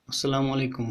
Assalamu alaikum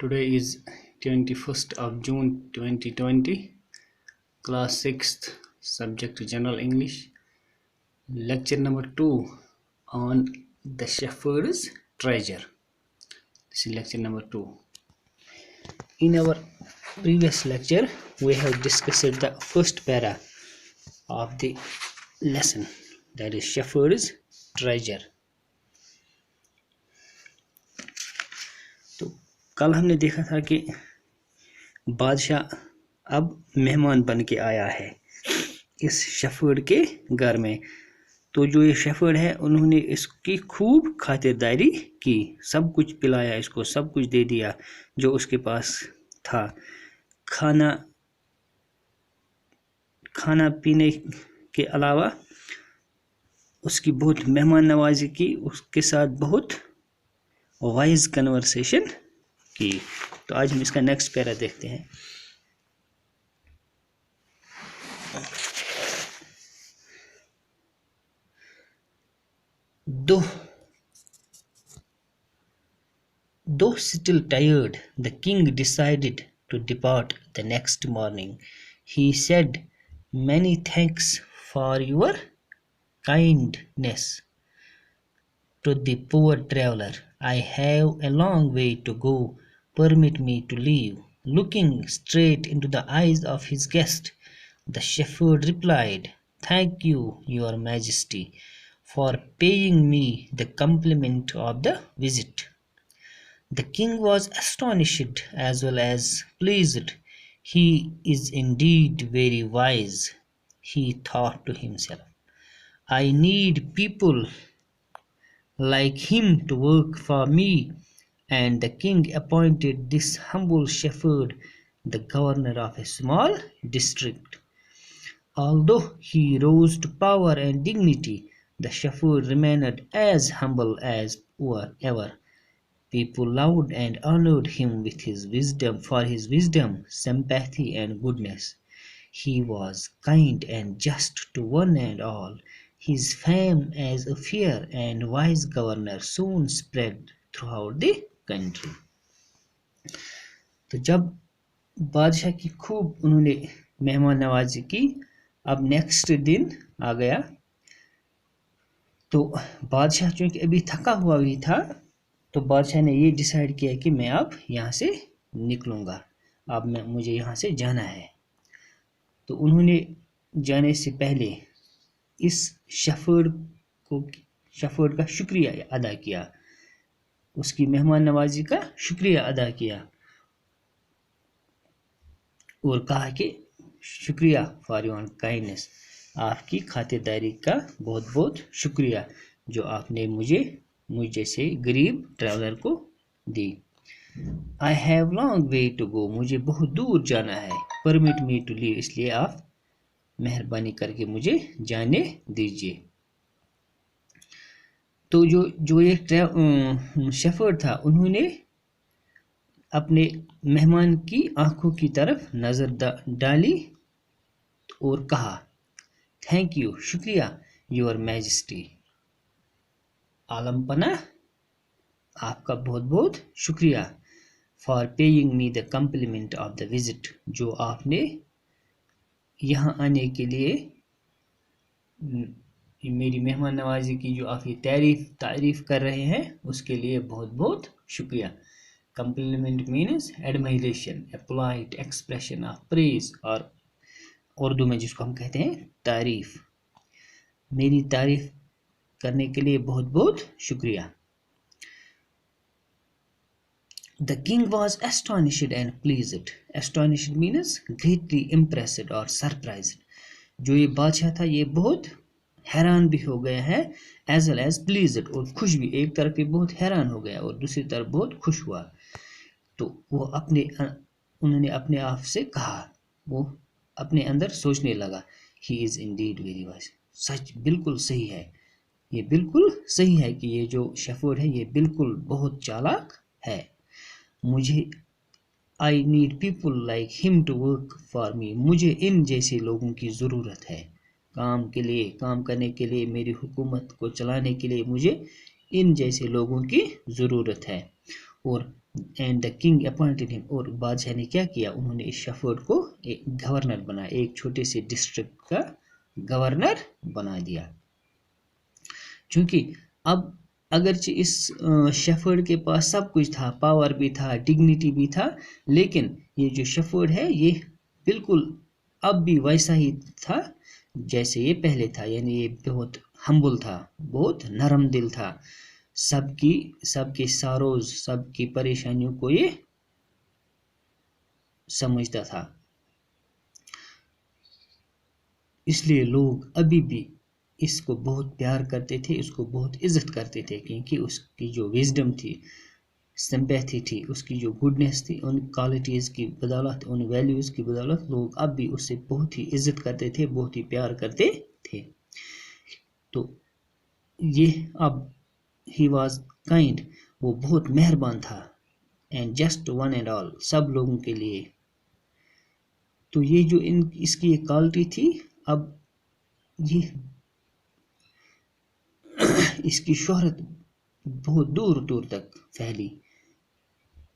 Today is 21st of June 2020, class 6th, subject General English, lecture number 2 on the shepherd's treasure. This is lecture number 2. In our previous lecture we have discussed the first para of the lesson, that is shepherd's treasure. تو کل ہم نے دیکھا تھا کہ بادشاہ اب مہمان بن کے آیا ہے اس شیفرڈ کے گھر میں. تو جو یہ شیفرڈ ہے انہوں نے اس کی خوب خاطرداری کی، سب کچھ پلایا، اس کو سب کچھ دے دیا جو اس کے پاس تھا. کھانا پینے کے علاوہ اس کی بہت مہمان نوازی کی، اس کے ساتھ بہت وائز کنورسیشن کی. تو آج ہم اس کا نیکسٹ پیرا دیکھتے ہیں. Though still tired, the king decided to depart the next morning. He said, "Many thanks for your kindness to the poor traveler. I have a long way to go. Permit me to leave." Looking straight into the eyes of his guest, the shepherd replied, "Thank you, your majesty, for paying me the compliment of the visit." The king was astonished as well as pleased. "He is indeed very wise," he thought to himself. "I need people like him to work for me." And the king appointed this humble shepherd the governor of a small district. Although he rose to power and dignity, the shepherd remained as humble as ever. People loved and honored him with his wisdom, sympathy, and goodness. He was kind and just to one and all. His fame as a fair and wise governor soon spread throughout the country. تو جب بادشاہ کی خوب انہوں نے مہمان نوازی کی، اب نیکسٹ دن آ گیا تو بادشاہ چونکہ ابھی تھکا ہوا بھی تھا، تو بادشاہ نے یہ ڈیسائیڈ کیا کہ میں اب یہاں سے نکلوں گا، اب مجھے یہاں سے جانا ہے. تو انہوں نے جانے سے پہلے اس شیفرڈ کا شکریہ ادا کیا، اس کی مہمان نوازی کا شکریہ ادا کیا اور کہا کہ شکریہ فار یور کائنڈنس، آپ کی خاطرداری کا بہت بہت شکریہ جو آپ نے مجھ جیسے غریب ٹریولر کو دی. I have long way to go. مجھے بہت دور جانا ہے. Permit me to leave. اس لیے آپ مہربانی کر کے مجھے جانے دیجیے. تو جو یہ شیفرڈ تھا انہوں نے اپنے مہمان کی آنکھوں کی طرف نظر ڈالی اور کہا، "تھینک یو، شکریہ، یور میجسٹی، عالم پناہ، آپ کا بہت بہت شکریہ، for paying me the complement of the visit, جو آپ نے یہاں آنے کے لیے میری مہمان نوازی کی، جو آپ یہ تعریف کر رہے ہیں اس کے لیے بہت بہت شکریہ." Compliment means admiration, a polite expression of praise, اور اردو میں جس کو ہم کہتے ہیں تعریف. میری تعریف کرنے کے لیے بہت بہت شکریہ. The king was astonished and pleased. Astonished means greatly impressed or surprised. جو یہ بادشاہ تھا یہ بہت حیران بھی ہو گیا ہے، as well as pleased، اور خوش بھی. ایک طرف یہ بہت حیران ہو گیا اور دوسری طرف بہت خوش ہوا. تو وہ انہوں نے اپنے آپ سے کہا، وہ اپنے اندر سوچنے لگا، he is indeed very wise. سچ بالکل صحیح ہے، یہ بالکل صحیح ہے کہ یہ جو شیفرڈ ہے یہ بالکل بہت چالاک ہے. مجھے I need people like him to work for me. مجھے ان جیسے لوگوں کی ضرورت ہے کام کرنے کے لیے، میری حکومت کو چلانے کے لیے مجھے ان جیسے لوگوں کی ضرورت ہے. اور اینڈ دا کنگ اپوائنٹڈ ہم، اور بادشاہ نے کیا کیا، انہوں نے اس شیفرڈ کو ایک گورنر بنایا، ایک چھوٹے سے ڈسٹرکٹ کا گورنر بنا دیا. چونکہ اب اگرچہ اس شیفرڈ کے پاس سب کچھ تھا، پاور بھی تھا، ڈگنیٹی بھی تھا، لیکن یہ جو شیفرڈ ہے یہ بالکل اب بھی ویسا ہی تھا جیسے یہ پہلے تھا. یعنی یہ بہت ہمبل تھا، بہت نرم دل تھا، سب کے ساروز، سب کی پریشانیوں کو یہ سمجھتا تھا. اس لیے لوگ ابھی بھی اس کو بہت پیار کرتے تھے، اس کو بہت عزت کرتے تھے، کیونکہ اس کی جو وزڈم تھی، سمپیتھی تھی، اس کی جو گڈنس تھی، ان کوالٹیز کی بدولت، ان ویلیوز کی بدولت لوگ اب بھی اس سے بہت ہی عزت کرتے تھے، بہت ہی پیار کرتے تھے. تو یہ اب ہی واز کائنڈ، وہ بہت مہربان تھا، and just one and all, سب لوگوں کے لیے. تو یہ جو اس کی ایک کوالٹی تھی، اب یہ اس کی شہرت بہت دور دور تک پھیلی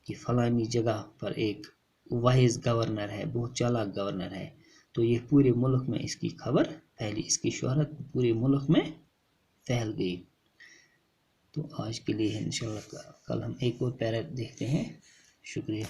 کہ فلانی جگہ پر ایک وائز گورنر ہے، بہت چالاک گورنر ہے. تو یہ پورے ملک میں اس کی خبر پھیلی، اس کی شہرت پورے ملک میں پھیل گئی. تو آج کے لیے انشاءاللہ کل ہم ایک اور پیرا دیکھتے ہیں. شکریہ.